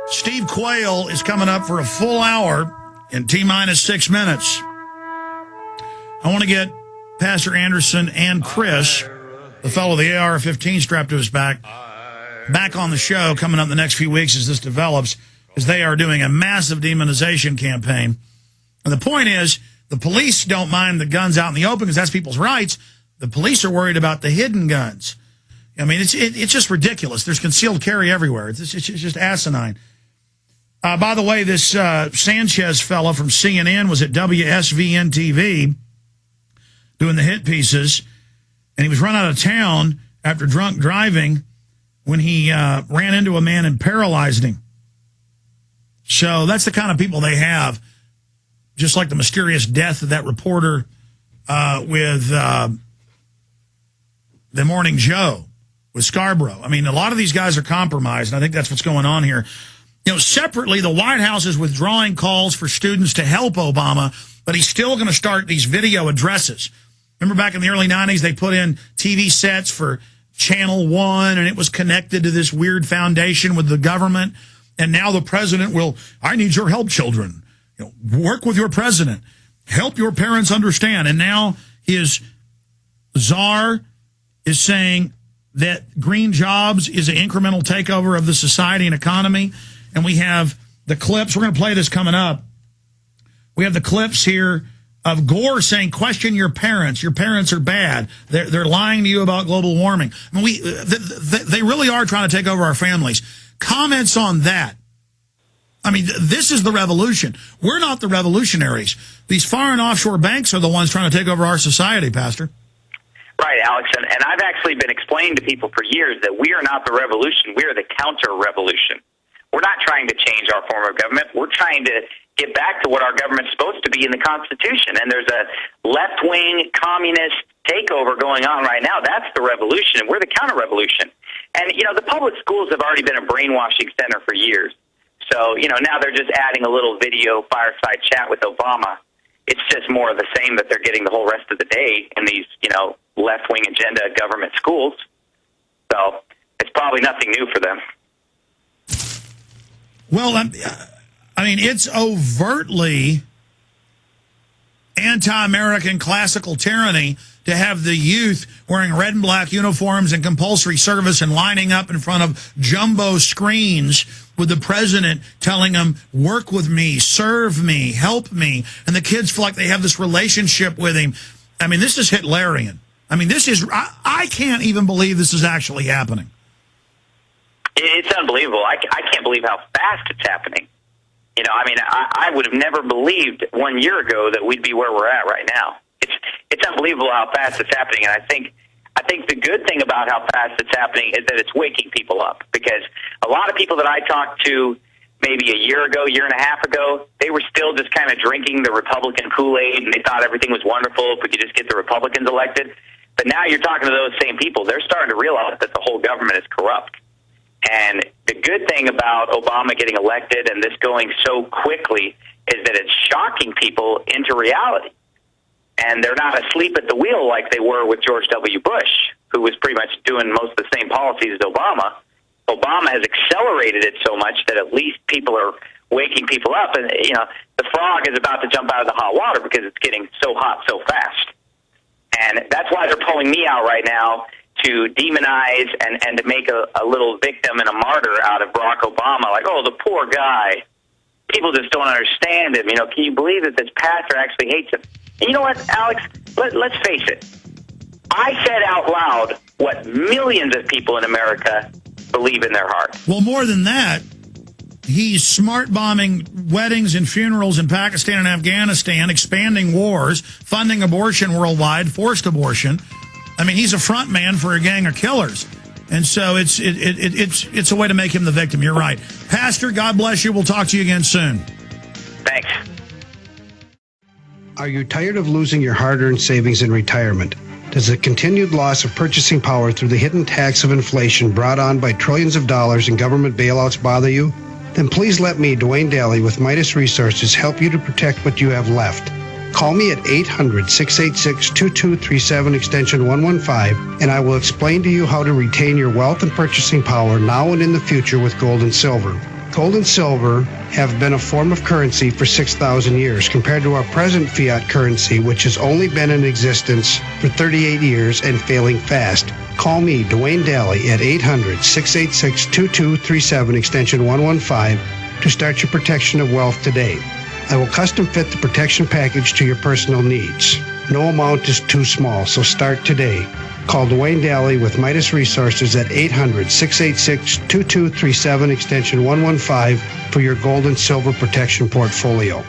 Steve Quayle is coming up for a full hour in T-minus 6 minutes. I want to get Pastor Anderson and Chris, the fellow with the AR-15 strapped to his back on the show coming up in the next few weeks as this develops, as they are doing a massive demonization campaign. And the point is, the police don't mind the guns out in the open because that's people's rights. The police are worried about the hidden guns. I mean, it's just ridiculous. There's concealed carry everywhere. It's just asinine. By the way, this Sanchez fellow from CNN was at WSVN TV doing the hit pieces, and he was run out of town after drunk driving when he ran into a man and paralyzed him. So that's the kind of people they have, just like the mysterious death of that reporter with the Morning Joe with Scarborough. I mean, a lot of these guys are compromised, and I think that's what's going on here. You know, separately, the White House is withdrawing calls for students to help Obama, but he's still going to start these video addresses. Remember back in the early 90s, they put in TV sets for Channel 1, and it was connected to this weird foundation with the government. And now the president will, I need your help, children. You know, work with your president. Help your parents understand. And now his czar is saying that green jobs is an incremental takeover of the society and economy. And we have the clips. We're going to play this coming up. We have the clips here of Gore saying, question your parents. Your parents are bad. They're lying to you about global warming. I mean, they really are trying to take over our families. Comments on that. I mean, this is the revolution. We're not the revolutionaries. These foreign offshore banks are the ones trying to take over our society, Pastor. Right, Alex. And I've actually been explaining to people for years that we are not the revolution. We are the counter-revolution. We're not trying to change our form of government. We're trying to get back to what our government's supposed to be in the Constitution. And there's a left-wing communist takeover going on right now. That's the revolution, and we're the counter-revolution. And, you know, the public schools have already been a brainwashing center for years. So, you know, now they're just adding a little video fireside chat with Obama. It's just more of the same that they're getting the whole rest of the day in these, you know, left-wing agenda government schools. So it's probably nothing new for them. Well, I mean, it's overtly anti-American classical tyranny to have the youth wearing red and black uniforms and compulsory service and lining up in front of jumbo screens with the president telling them, work with me, serve me, help me. And the kids feel like they have this relationship with him. I mean, this is Hitlerian. I mean, this is, I can't even believe this is actually happening. It's unbelievable. I can't believe how fast it's happening. You know, I mean, I would have never believed 1 year ago that we'd be where we're at right now. It's unbelievable how fast it's happening, and I think the good thing about how fast it's happening is that it's waking people up, because a lot of people that I talked to maybe a year ago, year and a half ago, they were still just kind of drinking the Republican Kool-Aid, and they thought everything was wonderful if we could just get the Republicans elected. But now you're talking to those same people. They're starting to realize that the whole government is corrupt. And the good thing about Obama getting elected and this going so quickly is that it's shocking people into reality. And they're not asleep at the wheel like they were with George W. Bush, who was pretty much doing most of the same policies as Obama. Obama has accelerated it so much that at least people are waking people up. And, you know, the frog is about to jump out of the hot water because it's getting so hot so fast. And that's why they're pulling me out right now to demonize and to make a little victim and a martyr out of Barack Obama. Like, oh, the poor guy. People just don't understand him. You know, can you believe that this pastor actually hates him? And you know what, Alex? Let's face it. I said out loud what millions of people in America believe in their heart. Well, more than that, he's smart bombing weddings and funerals in Pakistan and Afghanistan, expanding wars, funding abortion worldwide, forced abortion. I mean, he's a front man for a gang of killers. And so it's a way to make him the victim. You're right. Pastor, God bless you. We'll talk to you again soon. Thanks. Are you tired of losing your hard-earned savings in retirement? Does the continued loss of purchasing power through the hidden tax of inflation brought on by trillions of dollars in government bailouts bother you? Then please let me, Dwayne Daly with Midas Resources, help you to protect what you have left. Call me at 800-686-2237 extension 115, and I will explain to you how to retain your wealth and purchasing power now and in the future with gold and silver. Gold and silver have been a form of currency for 6,000 years compared to our present fiat currency, which has only been in existence for 38 years and failing fast. Call me, Dwayne Daly, at 800-686-2237, extension 115, to start your protection of wealth today. I will custom fit the protection package to your personal needs. No amount is too small, so start today. Call Dwayne Daly with Midas Resources at 800-686-2237, extension 115 for your gold and silver protection portfolio.